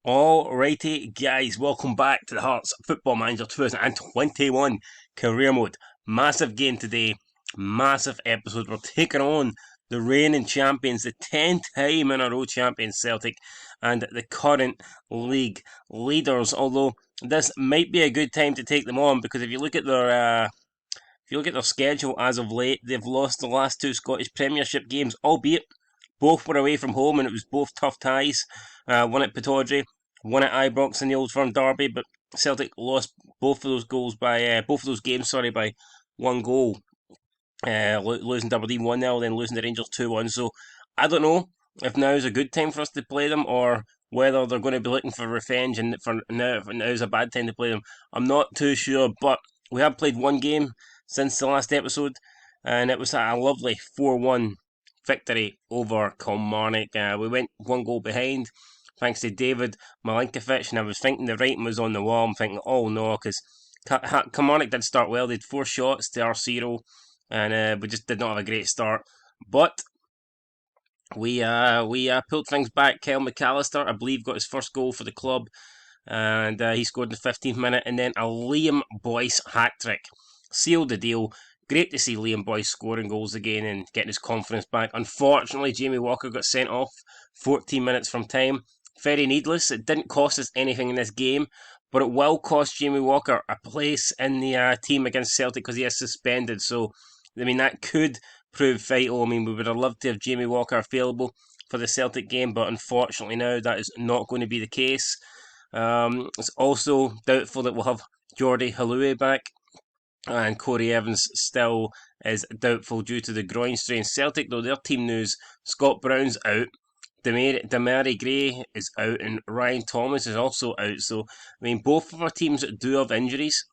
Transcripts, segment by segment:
Alrighty, guys, welcome back to the Hearts Football Manager 2021 Career Mode. Massive game today, massive episode. We're taking on the reigning champions, the 10th time in a row champions Celtic, and the current league leaders. Although this might be a good time to take them on because if you look at their schedule as of late, they've lost the last two Scottish Premiership games, albeit both were away from home and it was both tough ties. One at Pittodrie, one at Ibrox in the Old Firm derby, but Celtic lost both of those games, by one goal. Losing to Aberdeen 1-0, then losing to Rangers 2-1. So I don't know if now is a good time for us to play them or whether they're going to be looking for revenge and for now is a bad time to play them. I'm not too sure, but we have played one game since the last episode, and it was a lovely 4-1 victory over Kilmarnock. We went one goal behind thanks to David Milinkovic, and I was thinking the writing was on the wall. I'm thinking, oh no, because Kilmarnock did start well. They had 4 shots to our 0, and we just did not have a great start. But we pulled things back. Kyle McAllister, I believe, got his first goal for the club, and he scored in the 15th minute, and then a Liam Boyce hat-trick sealed the deal. Great to see Liam Boyce scoring goals again and getting his confidence back. Unfortunately, Jamie Walker got sent off 14 minutes from time. Very needless. It didn't cost us anything in this game, but it will cost Jamie Walker a place in the team against Celtic because he is suspended. So, I mean, that could prove vital. I mean, we would have loved to have Jamie Walker available for the Celtic game, but unfortunately now that is not going to be the case. It's also doubtful that we'll have Jordi Halloumi back, and Corey Evans still is doubtful due to the groin strain. Celtic, though, their team news: Scott Brown's out, Demarai Gray is out, and Ryan Thomas is also out. So, I mean, both of our teams do have injuries.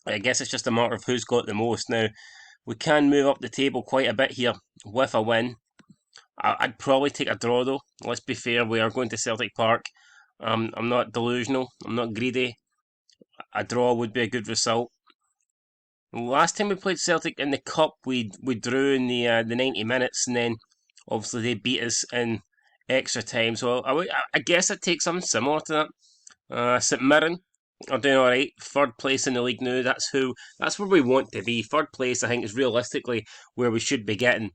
I guess it's just a matter of who's got the most. Now, we can move up the table quite a bit here with a win. I'd probably take a draw, though. Let's be fair, we are going to Celtic Park. I'm not delusional, I'm not greedy. A draw would be a good result. Last time we played Celtic in the cup, we drew in the 90 minutes, and then obviously they beat us in extra time. So I guess I'd take something similar to that. St Mirren are doing all right, 3rd place in the league now. That's where we want to be. 3rd place, I think, is realistically where we should be getting.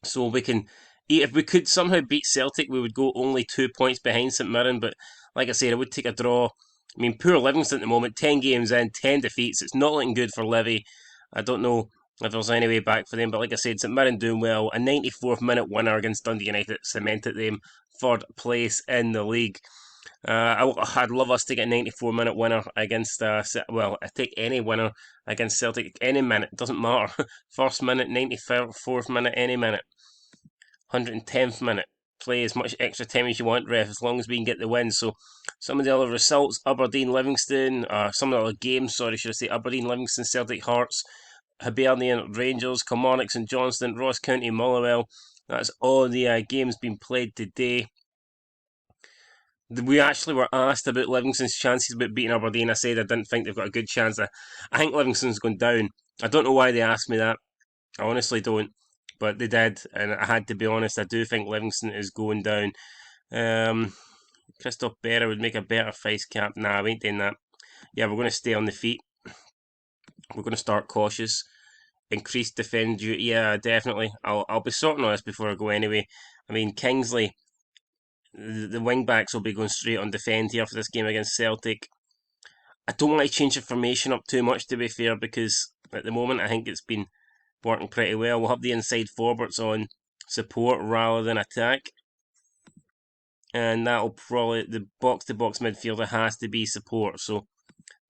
So we can, if we could somehow beat Celtic, we would go only 2 points behind St Mirren. But like I said, I would take a draw. I mean, poor Livingston at the moment, 10 games in, 10 defeats. It's not looking good for Livy. I don't know if there's any way back for them, but like I said, St Mirren doing well. A 94th minute winner against Dundee United cemented them 3rd place in the league. I'd love us to get a 94-minute winner against, well, I take any winner against Celtic, any minute, doesn't matter. 1st minute, 94th minute, any minute. 110th minute. Play as much extra time as you want, ref, as long as we can get the win. So, some of the other results: Aberdeen, Livingston, some of the other games, should I say: Aberdeen, Livingston, Celtic, Hearts, Hibernian, Rangers, Kilmarnock, St Johnstone, Ross County, Motherwell. That's all the games being played today. We actually were asked about Livingston's chances about beating Aberdeen. I said I didn't think they've got a good chance. I think Livingston's going down. I don't know why they asked me that. I honestly don't. But they did, and I had to be honest. I do think Livingston is going down. Christoph Berra would make a better face cap. Nah, I ain't doing that. Yeah, we're going to stay on the feet. We're going to start cautious. Increase defend duty. Yeah, definitely. I'll be sorting on this before I go anyway. I mean, Kingsley, the wing backs will be going straight on defend here for this game against Celtic. I don't want to change the formation up too much, to be fair, because at the moment I think it's been working pretty well. We'll have the inside forwards on support rather than attack, and that'll probably, the box-to-box midfielder has to be support, so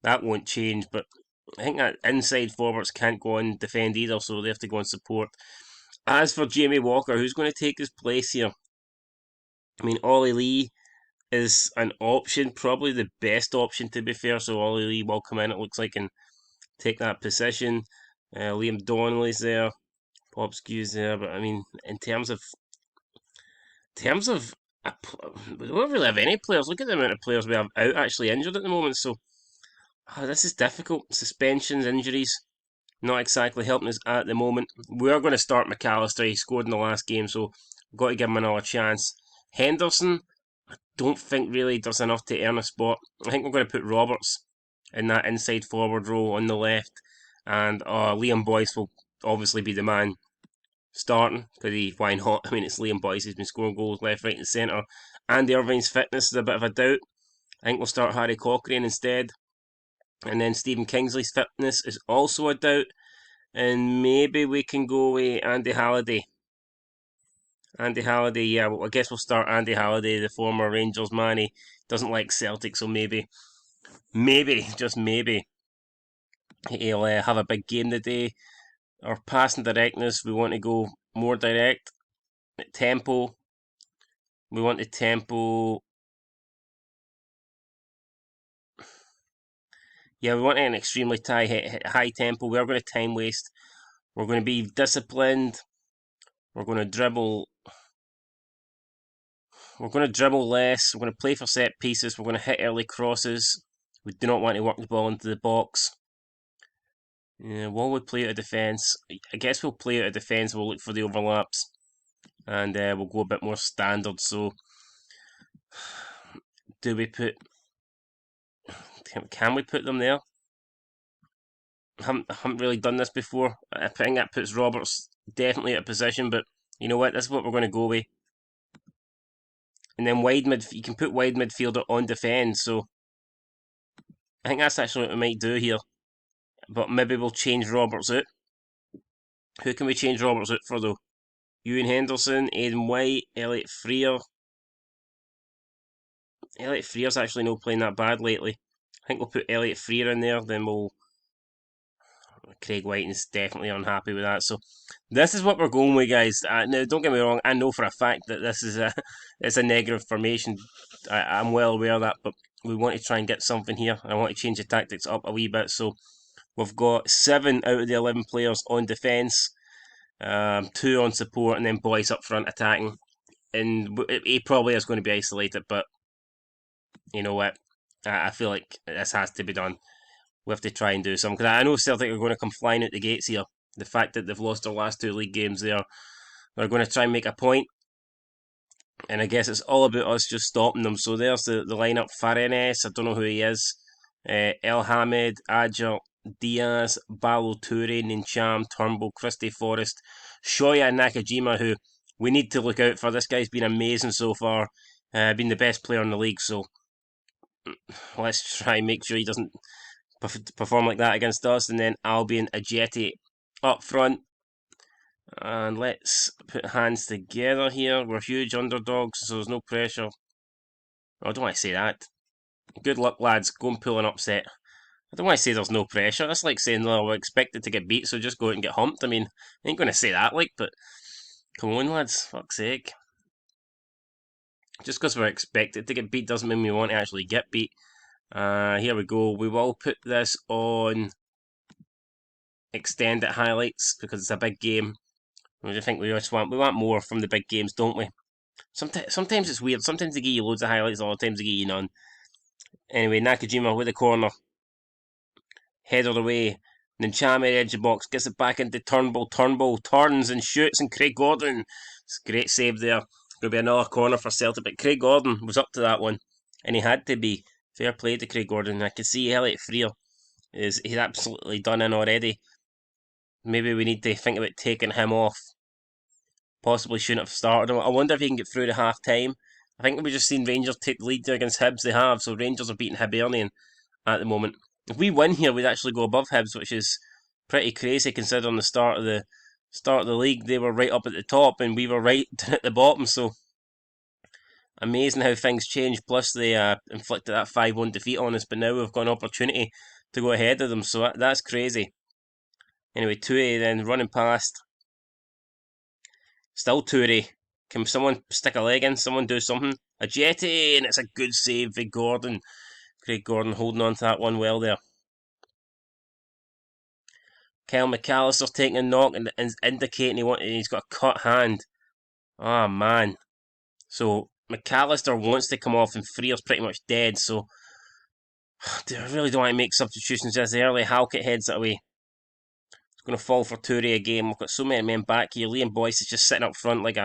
that won't change. But I think that inside forwards can't go on defend either, so they have to go on support. As for Jamie Walker, who's going to take his place here? I mean, Ollie Lee is an option, probably the best option, to be fair. So Ollie Lee will come in, it looks like, and take that position. Liam Donnelly's there, Bob Skew's there, but I mean, in terms of, we don't really have any players. Look at the amount of players we have out actually injured at the moment. So this is difficult. Suspensions, injuries, not exactly helping us at the moment. We are going to start McAllister. He scored in the last game, so we've got to give him another chance. Henderson, Don't think really there's enough to earn a spot. I think we're going to put Roberts in that inside forward role on the left, and Liam Boyce will obviously be the man starting, because why not? I mean, it's Liam Boyce, he's been scoring goals left, right, and centre. Andy Irvine's fitness is a bit of a doubt. I think we'll start Harry Cochrane instead. And then Stephen Kingsley's fitness is also a doubt. And maybe we can go with Andy Halliday. Andy Halliday, yeah, well, I guess we'll start Andy Halliday, the former Rangers man. He doesn't like Celtic, so maybe, just maybe, he'll have a big game today. Our passing directness, we want to go more direct. Tempo, we want the tempo. Yeah, we want an extremely high tempo. We are going to time waste. We're going to be disciplined. We're going to dribble. We're going to dribble less. We're going to play for set pieces. We're going to hit early crosses. We do not want to work the ball into the box. While we play out of defence, I guess we'll play out of defence. We'll look for the overlaps, and we'll go a bit more standard. So, do we put? Can we put them there? I haven't really done this before. I think that puts Roberts definitely out of position, but you know what? This is what we're going to go with. And then you can put wide midfielder on defence. So I think that's actually what we might do here. But maybe we'll change Roberts out. Who can we change Roberts out for though? Ewan Henderson, Aidan White, Elliot Frear. Elliot Frear's actually not playing that bad lately. I think we'll put Elliot Frear in there, then we'll... Craig Whiting's definitely unhappy with that. So this is what we're going with, guys. Now, don't get me wrong, I know for a fact that this is it's a negative formation. I'm well aware of that, but we want to try and get something here. I want to change the tactics up a wee bit. So we've got 7 out of the 11 players on defence, 2 on support, and then Boyce up front attacking. And he probably is going to be isolated, but you know what? I feel like this has to be done. We have to try and do something, because I know Celtic are going to come flying out the gates here. The fact that they've lost their last 2 league games, they're going to try and make a point. And I guess it's all about us just stopping them. So there's the lineup. Farenes, I don't know who he is. El Hamed, Adjer, Diaz, Balo Toure, Nincham, Turnbull, Christy Forrest, Shoya and Nakajima, who we need to look out for. This guy's been amazing so far. Been the best player in the league, so let's try and make sure he doesn't perform like that against us. And then Albion Ajeti up front. And let's put hands together here. We're huge underdogs, so there's no pressure. I don't want to say that. Good luck, lads. Go and pull an upset. I don't want to say there's no pressure. That's like saying, well, we're expected to get beat, so just go out and get humped. I mean, I ain't going to say that, but come on, lads. Fuck's sake. Just because we're expected to get beat doesn't mean we want to actually get beat. Here we go. We will put this on extended highlights because it's a big game. I think we want more from the big games, don't we? Sometimes it's weird. Sometimes they give you loads of highlights, other times they give you none. Anyway, Nakajima with the corner. Header away. Ninchame edge of the box. Gets it back into Turnbull. Turnbull turns and shoots, and Craig Gordon. It's a great save there. Going to be another corner for Celtic, but Craig Gordon was up to that one. And he had to be. Fair play to Craig Gordon. I can see Elliot Frear he's absolutely done in already. Maybe we need to think about taking him off. Possibly shouldn't have started him. I wonder if he can get through to half time. I think we've just seen Rangers take the lead there against Hibs. They have, so Rangers are beating Hibernian at the moment. If we win here, we'd actually go above Hibs, which is pretty crazy considering the start of the league. They were right up at the top, and we were right down at the bottom. So amazing how things change. Plus, they inflicted that 5-1 defeat on us, but now we've got an opportunity to go ahead of them. So that's crazy. Anyway, Toure then running past. Still Toure. Can someone stick a leg in? Someone do something? A jetty, and it's a good save for Gordon. Craig Gordon holding on to that one well there. Kyle McAllister's taking a knock and indicating he's got a cut hand. Ah, man. So McAllister wants to come off, and Frear's pretty much dead. So I really don't want to make substitutions this early. Halkett heads it away. Going to fall for Toure again. We've got so many men back here. Liam Boyce is just sitting up front like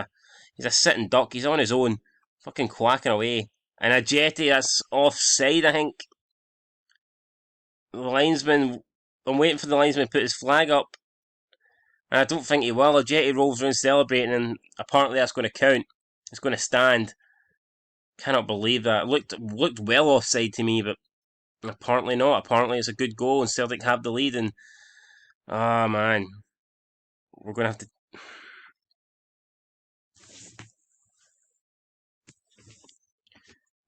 he's a sitting duck. He's on his own. Fucking quacking away. And a jetty that's offside, I think. The linesman, I'm waiting for the linesman to put his flag up. And I don't think he will. A jetty rolls around celebrating, and apparently that's going to count. It's going to stand. Cannot believe that. Looked well offside to me, but apparently not. Apparently it's a good goal, and Celtic have the lead. And man, we're going to have to.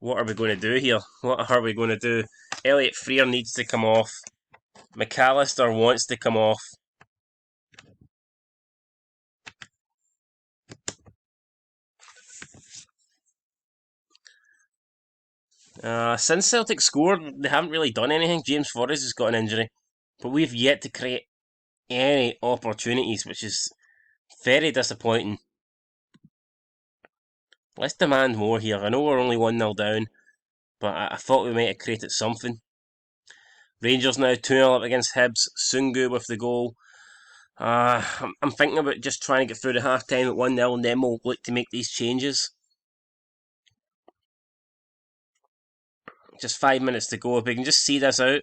What are we going to do here? What are we going to do? Elliot Frear needs to come off. McAllister wants to come off. Since Celtic scored, they haven't really done anything. James Forrest has got an injury, but we've yet to create any opportunities, which is very disappointing. Let's demand more here. I know we're only 1-0 down, but I thought we might have created something. Rangers now 2-0 up against Hibs. Sungu with the goal. I'm thinking about just trying to get through the half time at 1-0, and then we'll look to make these changes. Just 5 minutes to go. If we can just see this out,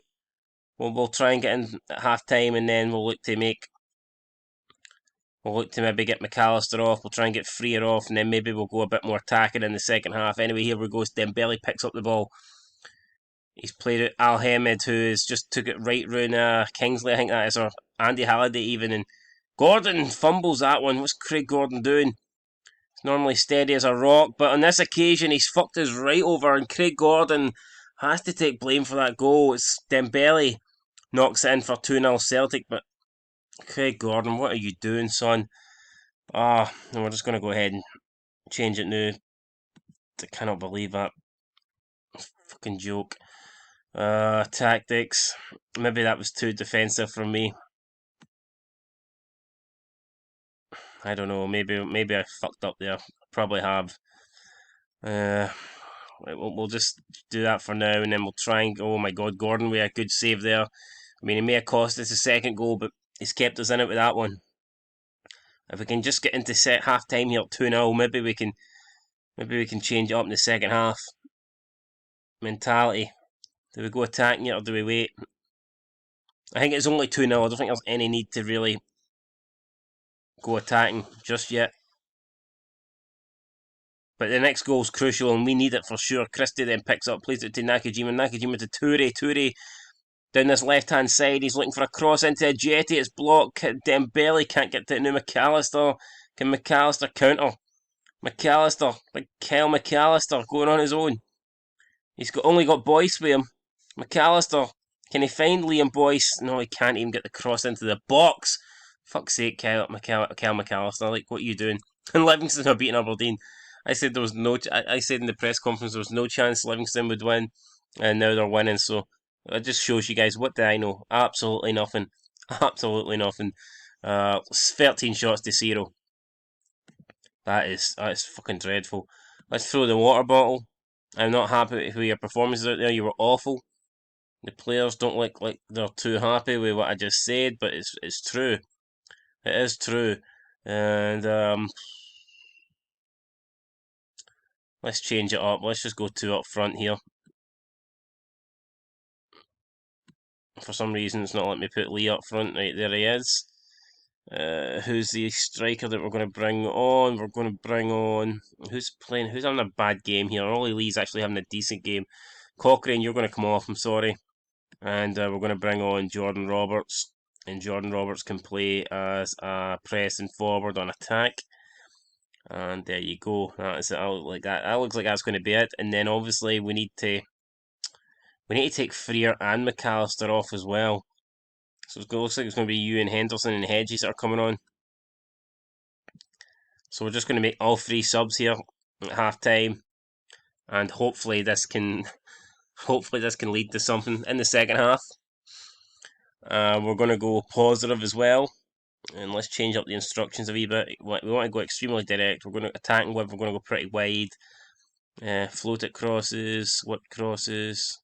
we'll try and get in at half time, and then we'll look to maybe get McAllister off. We'll try and get Freer off, and then maybe we'll go a bit more attacking in the second half. Anyway, here we go. Dembele picks up the ball. He's played it Al Hamed, who has just took it right round Kingsley. I think that is, or Andy Halliday even. And Gordon fumbles that one. What's Craig Gordon doing? He's normally steady as a rock, but on this occasion he's fucked us right over, and Craig Gordon has to take blame for that goal. It's Dembele knocks it in for 2-0 Celtic, but Craig Gordon, what are you doing, son? And we're just going to go ahead and change it now. I cannot believe that. Fucking joke. Tactics. Maybe that was too defensive from me. I don't know. Maybe I fucked up there. Probably have. We'll just do that for now, and then we'll try and. Oh my God, Gordon with a good save there. I mean, he may have cost us a second goal, but he's kept us in it with that one. If we can just get into set half time here, 2-0, maybe we can change it up in the second half. Mentality. Do we go attacking it or do we wait? I think it's only 2-0. I don't think there's any need to really go attacking just yet. But the next goal's crucial, and we need it for sure. Christie then picks up, plays it to Nakajima. Nakajima to Toure. Toure down this left-hand side. He's looking for a cross into a jetty. It's blocked. Dembele can't get to it now. McAllister. Can McAllister counter? McAllister. Like Kyle McAllister going on his own. He's only got Boyce with him. McAllister. Can he find Liam Boyce? No, he can't even get the cross into the box. Fuck's sake, Kyle McAllister. Like, what are you doing? And Livingston are beating Aberdeen. I said there was no. I said in the press conference there was no chance Livingston would win, and now they're winning. So it just shows you guys, what do I know? Absolutely nothing. Absolutely nothing. 13 shots to 0. That is fucking dreadful. Let's throw the water bottle. I'm not happy with your performances out there. You were awful. The players don't look like they're too happy with what I just said, but it's true. It is true. And let's change it up. Let's just go 2 up front here. For some reason, it's not letting me put Lee up front. Right, there he is. Who's the striker that we're going to bring on? We're going to bring on... Who's playing? Who's having a bad game here? Ollie Lee's actually having a decent game. Cochrane, you're going to come off. I'm sorry. And we're going to bring on Jordan Roberts. And Jordan Roberts can play as a pressing forward on attack. And there you go. That is it. That looks like that's going to be it. And then obviously we need to take Freer and McAllister off as well. So it looks like it's going to be you and Henderson and Hedges that are coming on. So we're just going to make all 3 subs here at half time, and hopefully this can lead to something in the second half. We're going to go positive as well, and let's change up the instructions a wee bit. We want to go extremely direct. We're going to attack and we're going to go pretty wide. Float it crosses, whip crosses.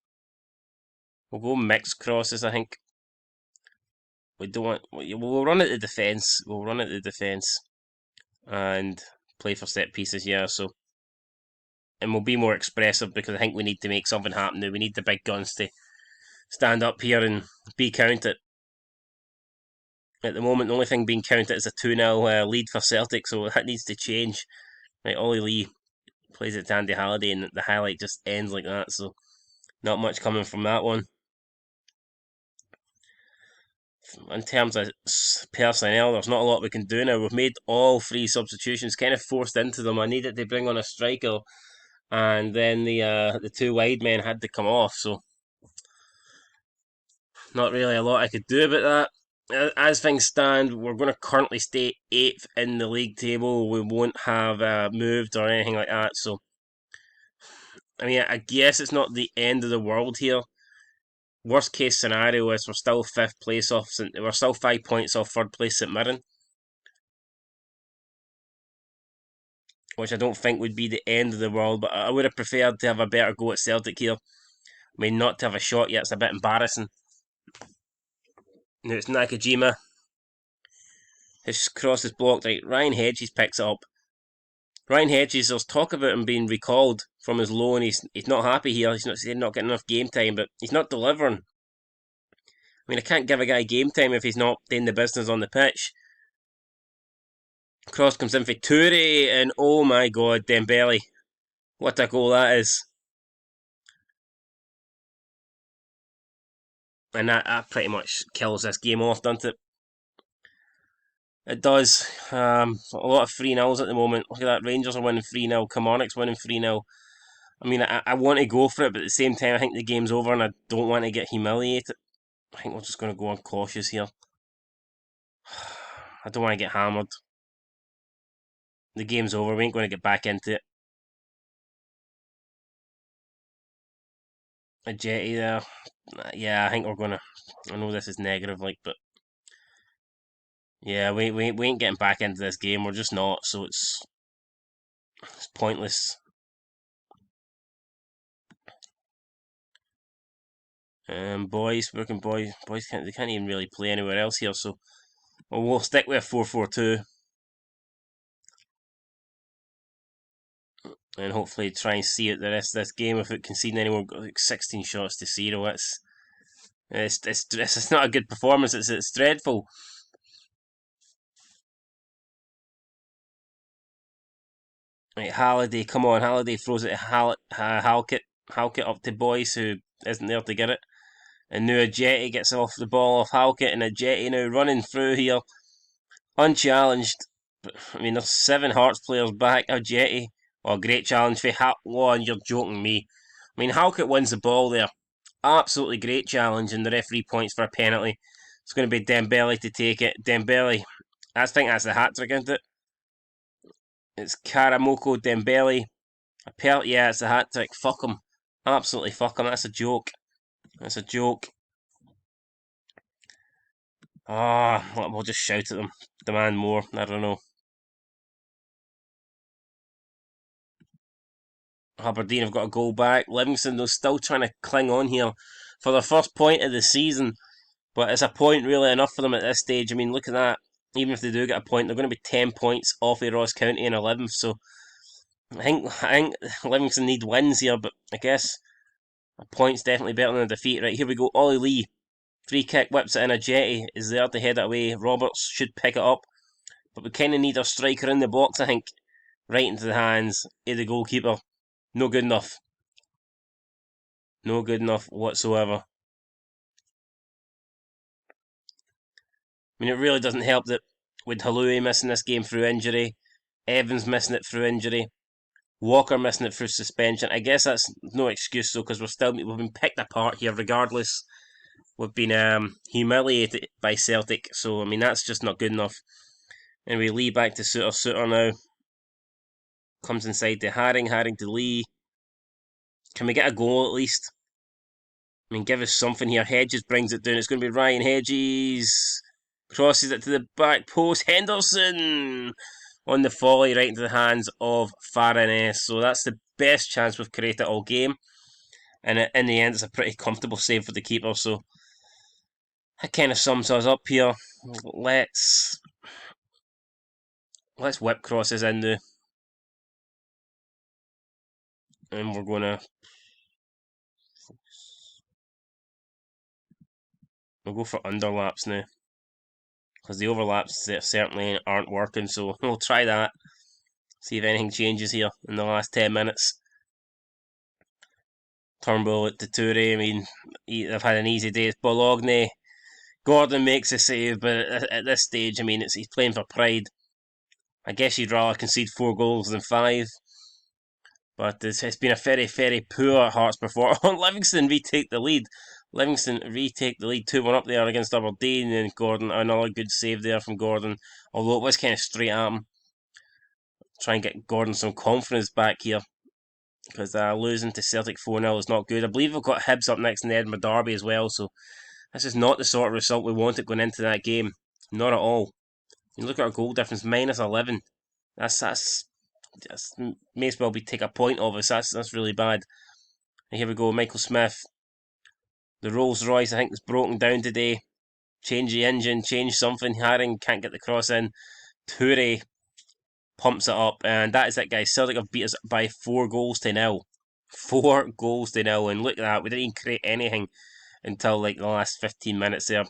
We'll go mixed crosses, I think. We'll run at the defence. We'll run at the defence and play for set pieces. Yeah. So and we'll be more expressive, because I think we need to make something happen now. We need the big guns to stand up here and be counted. At the moment, the only thing being counted is a 2-0 lead for Celtic, so that needs to change. Right, Ollie Lee plays it to Andy Halliday, and the highlight just ends like that, so not much coming from that one. In terms of personnel, there's not a lot we can do now. We've made all 3 substitutions, kind of forced into them. I needed to bring on a striker, and then the 2 wide men had to come off, so not really a lot I could do about that. As things stand, we're going to currently stay 8th in the league table. We won't have moved or anything like that, so I mean, I guess it's not the end of the world here. Worst case scenario is we're still 5th place off, we're still 5 points off 3rd place St Mirren, which I don't think would be the end of the world, but I would have preferred to have a better go at Celtic here. I mean, not to have a shot yet, it's a bit embarrassing. Now it's Nakajima. His cross is blocked. Right, Ryan Hedges picks it up. Ryan Hedges, there's talk about him being recalled from his loan. He's not happy here. He's not getting enough game time, but he's not delivering. I mean, I can't give a guy game time if he's not doing the business on the pitch. Cross comes in for Toure, and oh my god, Dembele. What a goal that is. And that pretty much kills this game off, doesn't it? It does. A lot of 3-0s at the moment. Look at that, Rangers are winning 3-0, Kilmarnock's winning 3-0. I mean, I want to go for it, but at the same time, I think the game's over and I don't want to get humiliated. I think we're just going to go on cautious here. I don't want to get hammered. The game's over, we ain't going to get back into it. A jetty there. Yeah, I think we're going to... I know this is negative, like, but... Yeah, we ain't getting back into this game, we're just not, so it's pointless. Boys they can't even really play anywhere else here, so we'll stick with a 4-4-2 and hopefully try and see out the rest of this game without conceding any more. Like 16 shots to 0. It's not a good performance. It's dreadful. Right, Halliday, come on, Halliday throws it to Halkett up to Boyce, who isn't there to get it. And now Ajeti gets off the ball off Halkett, and Ajeti now running through here, unchallenged. But, I mean, there's 7 Hearts players back. Ajeti, oh, great challenge for One. You're joking me. I mean, Halkett wins the ball there. Absolutely great challenge, and the referee points for a penalty. It's going to be Dembele to take it. Dembele, I think that's the hat trick, isn't it? It's Karamoko Dembele. Yeah, it's a hat trick. Fuck him. Absolutely fuck him. That's a joke. That's a joke. We'll just shout at them. Demand more. I don't know. Aberdeen have got a goal back. Livingston, though, still trying to cling on here for their first point of the season. But it's a point really enough for them at this stage. I mean, look at that. Even if they do get a point, they're going to be 10 points off of Ross County in 11th. So I think Livingston need wins here, but I guess a point's definitely better than a defeat. Right, here we go. Ollie Lee. Free kick, whips it in. Ajeti is there to head it away. Roberts should pick it up. But we kind of need a striker in the box, I think. Right into the hands of the goalkeeper. No good enough. No good enough whatsoever. I mean, it really doesn't help that with Halloui missing this game through injury, Evans missing it through injury, Walker missing it through suspension. I guess that's no excuse though, because we've been picked apart here regardless. We've been humiliated by Celtic, so I mean that's just not good enough. And we Lee back to Suter now. Comes inside to Herring to Lee. Can we get a goal at least? I mean, give us something here. Hedges brings it down. It's going to be Ryan Hedges. Crosses it to the back post. Henderson on the volley right into the hands of Fariness. So that's the best chance we've created all game. And in the end, it's a pretty comfortable save for the keeper. So that kind of sums us up here. Let's whip crosses in there. and we're going to... We'll go for underlaps now, because the overlaps certainly aren't working, so we'll try that. See if anything changes here in the last 10 minutes. Turnbull at Toure. I mean, they've had an easy day. It's Bologna. Gordon makes a save, but at this stage, I mean, he's playing for pride. I guess you'd rather concede 4 goals than 5. But it's been a very, very poor Hearts performance. Livingston retake the lead. 2-1 up there against Aberdeen, and Gordon, another good save there from Gordon. Although it was kind of straight at him. Try and get Gordon some confidence back here, because losing to Celtic 4-0 is not good. I believe we've got Hibs up next in the Edinburgh Derby as well, so this is not the sort of result we wanted going into that game. Not at all. You look at our goal difference, minus 11. That's may as well be take a point of us. That's really bad. And here we go, Michael Smith. The Rolls Royce, I think, is broken down today. Change the engine, change something. Haring can't get the cross in. Toure pumps it up, and that is it, guys. Celtic have beat us by 4-0. 4-0, and look at that. We didn't even create anything until like the last 15 minutes there.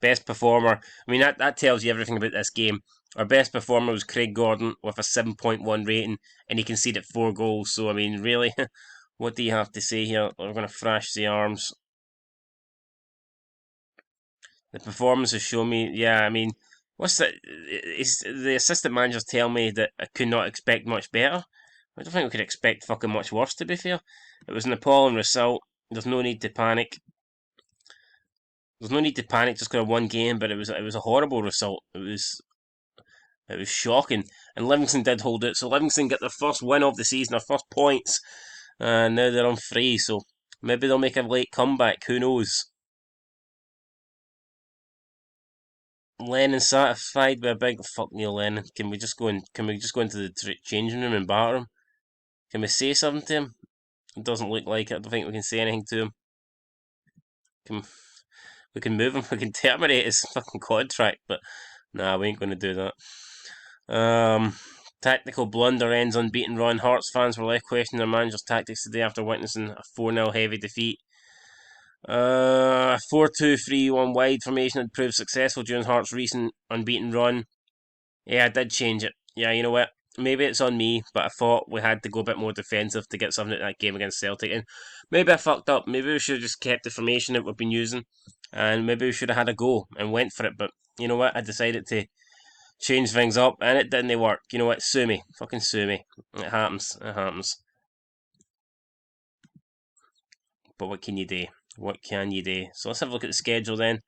Best performer. I mean, that tells you everything about this game. Our best performer was Craig Gordon with a 7.1 rating, and he conceded 4 goals. So, I mean, really, what do you have to say here? We're going to thrash the arms. The performance has shown me, yeah, I mean, the assistant managers tell me that I could not expect much better. I don't think we could expect fucking much worse, to be fair. It was an appalling result. There's no need to panic. There's no need to panic just because of one game, but it was a horrible result. It was shocking. And Livingston did hold it, so Livingston get their first win of the season, their first points, and now they're on free, so maybe they'll make a late comeback, who knows. Lennon satisfied with a big fuck Neil Lennon. Can we just go into the changing room and batter him? Can we say something to him? It doesn't look like it. I don't think we can say anything to him. We can move him. We can terminate his fucking contract, but nah, we ain't going to do that. Tactical blunder ends unbeaten run. Hearts fans were left questioning their manager's tactics today after witnessing a 4-0 heavy defeat. 4-2-3-1 wide formation had proved successful during Hearts' recent unbeaten run. Yeah, I did change it. Yeah, you know what? Maybe it's on me, but I thought we had to go a bit more defensive to get something at that game against Celtic. And maybe I fucked up. Maybe we should have just kept the formation that we've been using. And maybe we should have had a go and went for it. But you know what? I decided to change things up, and it didn't work. You know what? Sue me. Fucking sue me. It happens. It happens. But what can you do? What can you do? So let's have a look at the schedule then.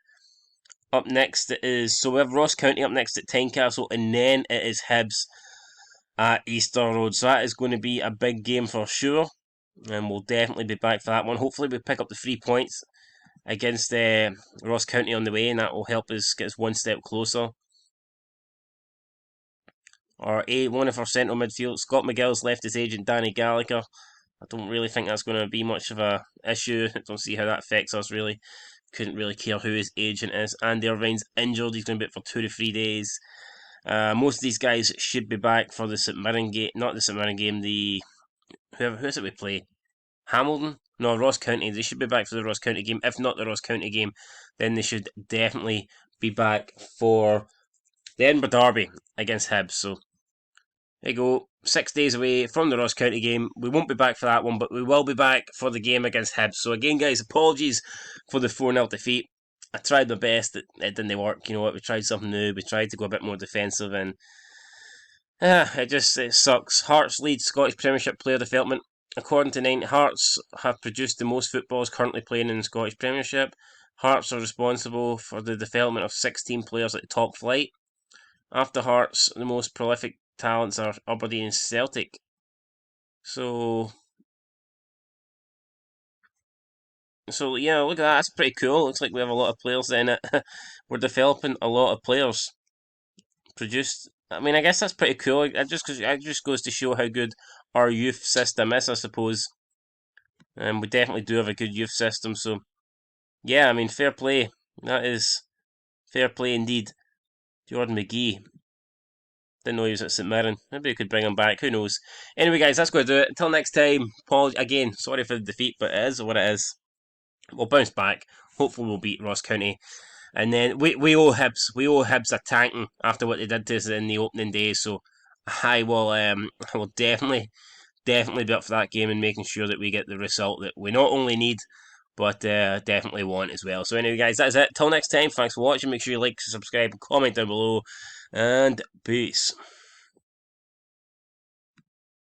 Up next is, so we have Ross County up next at Tynecastle, and then it is Hibs at Easter Road. So that is going to be a big game for sure, and we'll definitely be back for that one. Hopefully we pick up the 3 points against Ross County on the way, and that will help us get us one step closer. One of our central midfield, Scott McGill's left his agent Danny Gallagher. I don't really think that's going to be much of a issue. I don't see how that affects us really. Couldn't really care who his agent is. Andy Irvine's injured. He's going to be out for 2 to 3 days. Most of these guys should be back for the St Mirren game. Not the St Mirren game. Who is it we play? Hamilton? No, Ross County. They should be back for the Ross County game. If not the Ross County game, then they should definitely be back for the Edinburgh Derby against Hibs. So there you go. 6 days away from the Ross County game. We won't be back for that one, but we will be back for the game against Hibs. So again, guys, apologies for the 4-0 defeat. I tried my best. It didn't work. You know what? We tried something new. We tried to go a bit more defensive, and it sucks. Hearts lead Scottish Premiership player development. According to 9, Hearts have produced the most footballers currently playing in the Scottish Premiership. Hearts are responsible for the development of 16 players at the top flight. After Hearts, the most prolific talents are Aberdeen and Celtic. So yeah, look at that. That's pretty cool. Looks like we have a lot of players in it. We're developing a lot of players. Produced. I mean, I guess that's pretty cool. It just goes to show how good our youth system is, I suppose. And we definitely do have a good youth system. So yeah, I mean, fair play. That is fair play indeed. Jordan McGee. Didn't know he was at St Mirren. Maybe we could bring him back. Who knows? Anyway, guys, that's going to do it. Until next time, Paul, again, sorry for the defeat, but it is what it is. We'll bounce back. Hopefully, we'll beat Ross County. And then we owe Hibs. We owe Hibs a tanking after what they did to us in the opening day. So I will definitely be up for that game and making sure that we get the result that we not only need, but definitely want as well. So anyway, guys, that's it. Till next time, thanks for watching. Make sure you like, subscribe, comment down below, and peace.